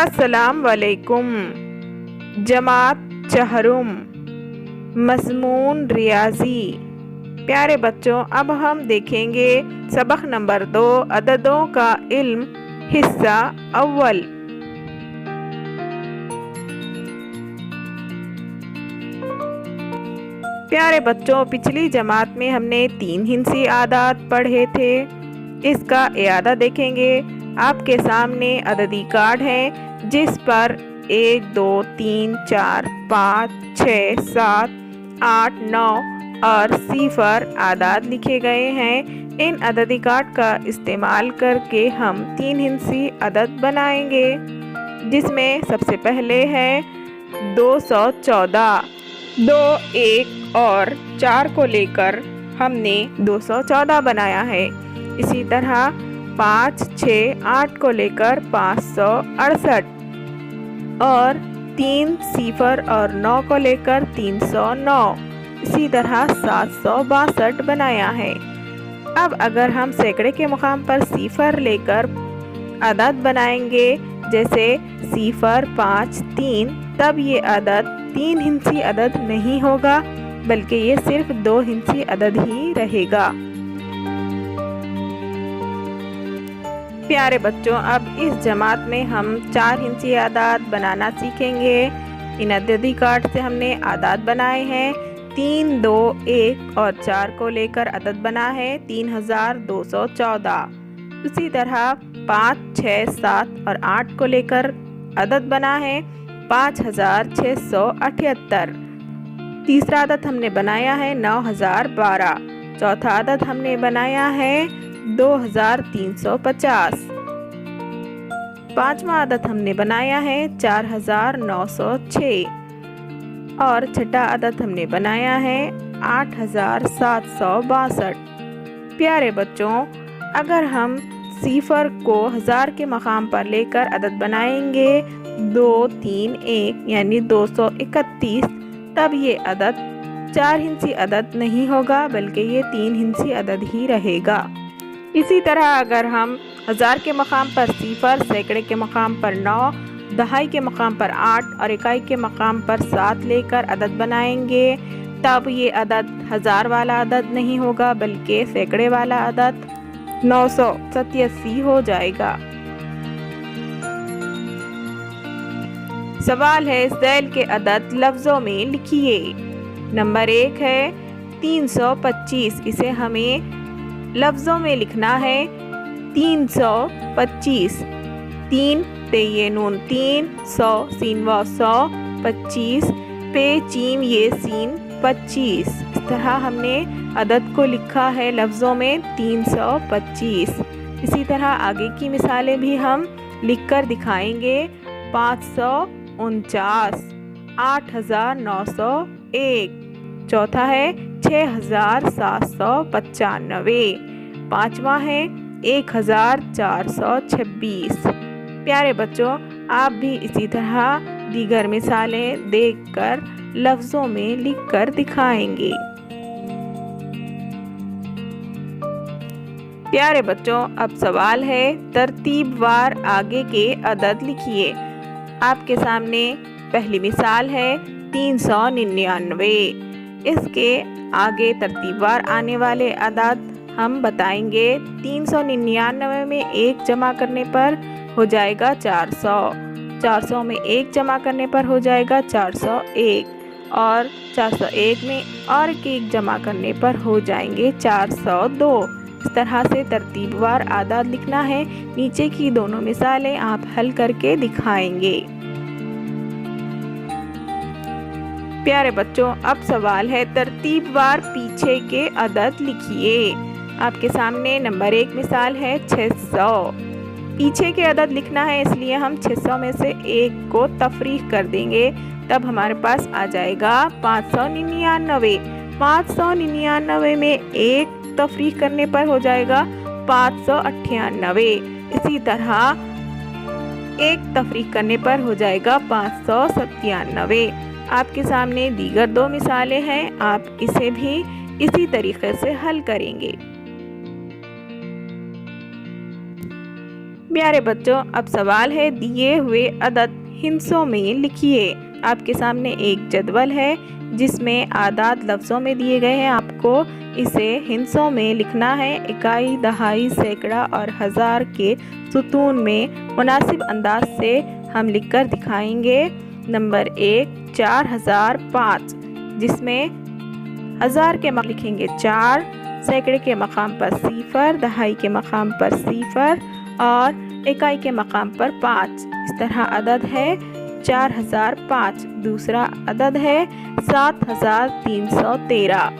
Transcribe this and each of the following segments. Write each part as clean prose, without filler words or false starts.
السلام علیکم۔ جماعت چہرم، مضمون ریاضی۔ پیارے بچوں، اب ہم دیکھیں گے سبق نمبر 2 عددوں کا علم، حصہ اول۔ پیارے بچوں، پچھلی جماعت میں ہم نے 3 ہندسی اعداد پڑھے تھے، اس کا اعادہ دیکھیں گے۔ آپ کے سامنے عددی کارڈ ہے جس پر 1 2 3 4 5 6 7 8 9 اور 0 اعداد لکھے گئے ہیں۔ ان عددی کارڈ کا استعمال کر کے ہم 3 ہندسی عدد بنائیں گے، جس میں سب سے پہلے ہے 214۔ 2 1 اور 4 کو لے کر ہم نے 214 بنایا ہے۔ اسی طرح 5 6 8 کو لے کر 568 اور 3 0 اور 9 کو لے کر 309، اسی طرح 762 بنایا ہے۔ اب اگر ہم سینکڑے کے مقام پر 0 لے کر عدد بنائیں گے، جیسے 0 5 3، تب یہ عدد 3 ہندسی عدد نہیں ہوگا بلکہ یہ صرف 2 ہندسی عدد ہی رہے گا۔ پیارے بچوں، اب اس جماعت میں ہم 4 ہندسی اعداد بنانا سیکھیں گے۔ ان عددی کارڈ سے ہم نے اعداد بنائے ہیں۔ 3 2 1 اور 4 کو لے کر عدد بنا ہے 3214۔ اسی طرح 5 6 7 اور 8 کو لے کر عدد بنا ہے 5678۔ تیسرا عدد ہم نے بنایا ہے 9012۔ چوتھا عدد ہم نے بنایا ہے 2350۔ پانچواں عدد ہم نے بنایا ہے 4906 اور چھٹا عدد ہم نے بنایا ہے 8762۔ پیارے بچوں، اگر ہم 0 کو 1000 کے مقام پر لے کر عدد بنائیں گے 2 3 1 یعنی 231، تب یہ عدد 4 ہندسی عدد نہیں ہوگا بلکہ یہ 3 ہندسی عدد ہی رہے گا۔ اسی طرح اگر ہم 1000 کے مقام پر 0، سینکڑے کے مقام پر 9، دہائی کے مقام پر 8 اور اکائی کے مقام پر 7 لے کر عدد بنائیں گے، تب یہ عدد 1000 والا عدد نہیں ہوگا بلکہ سینکڑے والا عدد 987 ہو جائے گا۔ سوال ہے ذیل کے عدد لفظوں میں لکھیے۔ نمبر 1 ہے 325، اسے ہمیں لفظوں میں لکھنا ہے 325۔ 3 تے یہ نون 3، 100 سین و 100، 25 پہ چیم یہ سین 25۔ اس طرح ہم نے عدد کو لکھا ہے لفظوں میں 325۔ اسی طرح آگے کی مثالیں بھی ہم لکھ کر دکھائیں گے۔ 549، 8901۔ چوتھا ہے 6795۔ پانچواں ہے 1426۔ پیارے بچوں، آپ بھی اسی طرح دیگر مثالیں دیکھ کر لفظوں میں لکھ کر دکھائیں گے۔ پیارے بچوں، اب سوال ہے ترتیب وار آگے کے عدد لکھیے۔ آپ کے سامنے پہلی مثال ہے 399۔ اس کے آگے ترتیب وار آنے والے عدد ہم بتائیں گے۔ 399 میں 1 جمع کرنے پر ہو جائے گا 400، 400 میں 1 جمع کرنے پر ہو جائے گا 401، اور 401 میں اور 1 جمع کرنے پر ہو جائیں گے 402۔ اس طرح سے ترتیب وار اعداد لکھنا ہے۔ نیچے کی دونوں مثالیں آپ حل کر کے دکھائیں گے۔ پیارے بچوں، اب سوال ہے ترتیب وار پیچھے کے عدد لکھیے۔ آپ کے سامنے نمبر 1 مثال ہے 600۔ پیچھے کے عدد لکھنا ہے، اس لیے ہم 600 میں سے 1 کو تفریق کر دیں گے، تب ہمارے پاس آ جائے گا 599۔ 599 میں 1 تفریق کرنے پر ہو جائے گا 598۔ اسی طرح 1 تفریق کرنے پر ہو جائے گا 597۔ آپ کے سامنے دیگر 2 مثالیں ہیں، آپ اسے بھی اسی طریقے سے حل کریں گے۔ प्यारे बच्चों, अब सवाल है दिए हुए अदद हिंसों में लिखिए। आपके सामने एक जदवल है जिसमें आदाद लफ्ज़ों में दिए गए हैं। आपको इसे हिंसों में लिखना है। इकाई, दहाई, सैकड़ा और हज़ार के सुतून में मुनासिब अंदाज से हम लिखकर दिखाएंगे। नंबर 1 4005, जिसमें हज़ार के मकाम लिखेंगे 4, सैकड़े के मकाम पर 0, दहाई के मकाम पर 0 और इकाई के मकाम पर 5। इस तरह अदद है 4005। दूसरा अदद है 7313।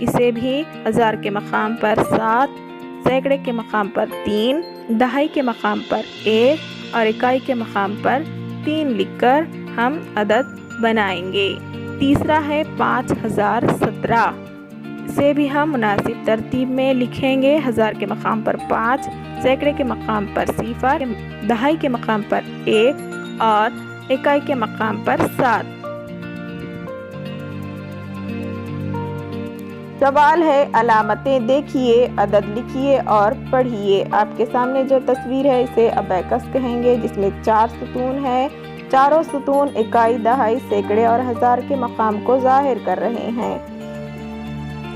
इसे भी हज़ार के मकाम पर 7, सैकड़े के मकाम पर 3, दहाई के मकाम पर 1 और इकाई के मकाम पर 3 लिखकर हम अदद बनाएंगे। तीसरा है 5017। इसे भी हम मुनासिब तरतीब में लिखेंगे। हज़ार के मकाम पर 5, सैकड़े के मकाम पर 0, दहाई के मकाम पर 1 और इकाई के मकाम पर 7। सवाल है अलामतें देखिए, अदद लिखिए और पढ़िए। आपके सामने जो तस्वीर है इसे अबैकस कहेंगे, जिसमें 4 सुतून है। चारों सुतून इकाई, दहाई, सैकड़े और हज़ार के मकाम को ज़ाहिर कर रहे हैं।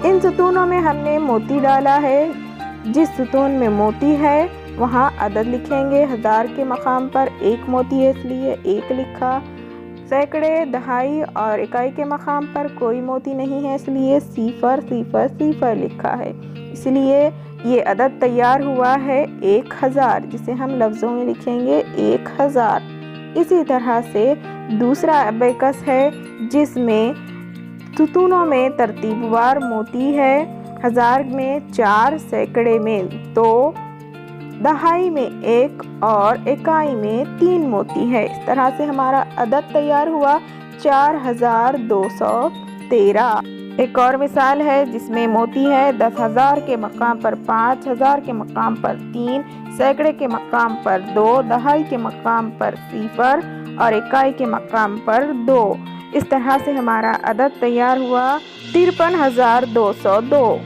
इन सुतूनों में हमने मोती डाला है। जिस सुतून में मोती है वहाँ अदद लिखेंगे। हज़ार के मकाम पर 1 मोती है इसलिए 1 लिखा। सैकड़े, दहाई और इकाई के मकाम पर कोई मोती नहीं है इसलिए 000 लिखा है। इसलिए ये अदद तैयार हुआ है 1000, जिसे हम लफ्ज़ों में लिखेंगे 1000। इसी तरह से दूसरा अबैकस है जिसमें सुतूनों में तरतीबवार मोती है। हज़ार में 4, सैकड़े में 2, दहाई में 1 और इकाई में 3 मोती है। इस तरह से हमारा अदद तैयार हुआ 4213। एक और मिसाल है जिसमें मोती है 10,000 के मकाम पर 5, हज़ार के मकाम पर 3, सैकड़े के मकाम पर 2, दहाई के मकाम पर 0 और इकाई के मकाम पर 2। इस तरह से हमारा अदद तैयार हुआ 53,202।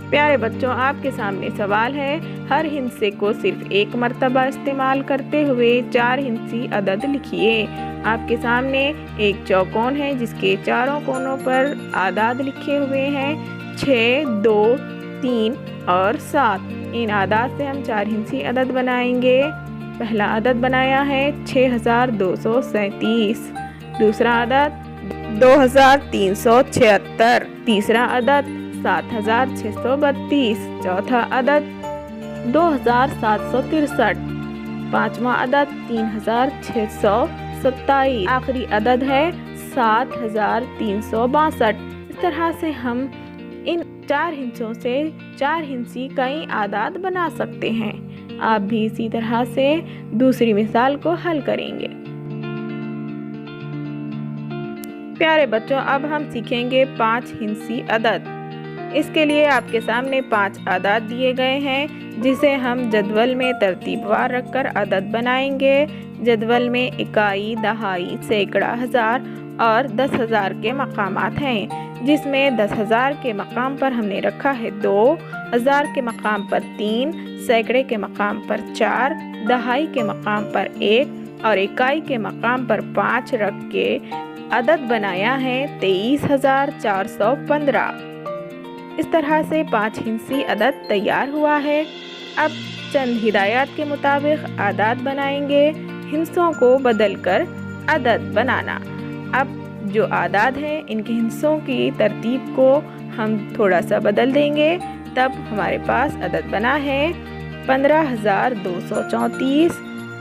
प्यारे बच्चों, आपके सामने सवाल है हर हिंसे को सिर्फ एक मर्तबा इस्तेमाल करते हुए 4 हिंसी अदद लिखिए। आपके सामने एक चौकोन है जिसके चारों कोनों पर आदाद लिखे हुए हैं 6, 2, 3 और 7। इन आदाद से हम 4 हिंसी अदद बनाएंगे। पहला अदद बनाया है 6237। दूसरा अदद 2376। तीसरा अदद 7632। चौथा अदद 2763। पांचवा अदद 3627। आखिरी अदद है 7362। इस तरह से हम इन 4 हिंसों से 4 हिंसी कई आदाद बना सकते हैं। आप भी इसी तरह से दूसरी मिसाल को हल करेंगे। प्यारे बच्चों, अब हम सीखेंगे 5 हिंसी अदद। इसके लिए आपके सामने 5 आदाद दिए गए हैं जिसे हम जदवल में तरतीबवार रखकर अदद बनाएंगे। जदवल में इकाई, दहाई, सैकड़ा, हज़ार और 10,000 के मकामात हैं, जिसमें 10,000 के मकाम पर हमने रखा है 2, हज़ार के मकाम पर 3, सैकड़े के मकाम पर 4, दहाई के मकाम पर 1 और इकाई के मकाम पर 5 रख के अदद बनाया है 23,415। इस तरह से 5 हिंसी अदद तैयार हुआ है। अब चंद हिदायत के मुताबिक आदाद बनाएंगे। हिंसों को बदलकर अदद बनाना। अब जो आदाद हैं इनके हिस्सों की तरतीब को हम थोड़ा सा बदल देंगे, तब हमारे पास अदद बना है 15,234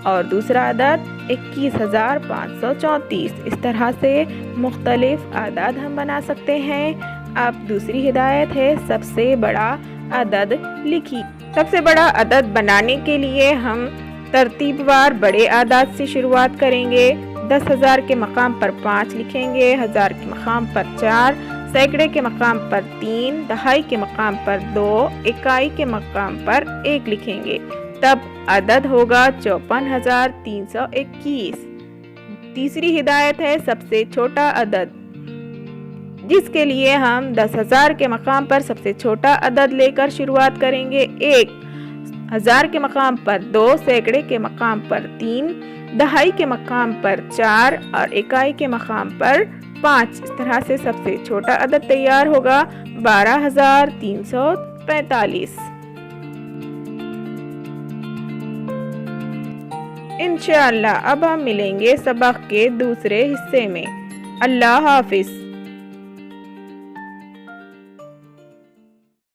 और दूसरा अदद 21,534। इस तरह से मुख्तलिफ आदाद हम बना सकते हैं। अब दूसरी हिदायत है सबसे बड़ा अदद लिखिए। सबसे बड़ा अदद बनाने के लिए हम तरतीबवार बड़े आदाद से शुरुआत करेंगे। 10,000 के मकाम पर 5 लिखेंगे, हज़ार के मकाम पर 4, सैकड़े के मकाम पर 3, दहाई के मकाम पर 2, इकाई के मकाम पर 1 लिखेंगे। तब अदद होगा 54,321। तीसरी हिदायत है सबसे छोटा अदद, जिसके लिए हम 10,000 के मकाम पर सबसे छोटा अदद लेकर शुरुआत करेंगे 1, 1000 کے مقام پر 2، سینکڑے کے مقام پر 3، دہائی کے مقام پر 4 اور اکائی کے مقام پر 5۔ اس طرح سے سب سے چھوٹا عدد تیار ہوگا 12345۔ انشاءاللہ اب ہم ملیں گے سبق کے دوسرے حصے میں۔ اللہ حافظ۔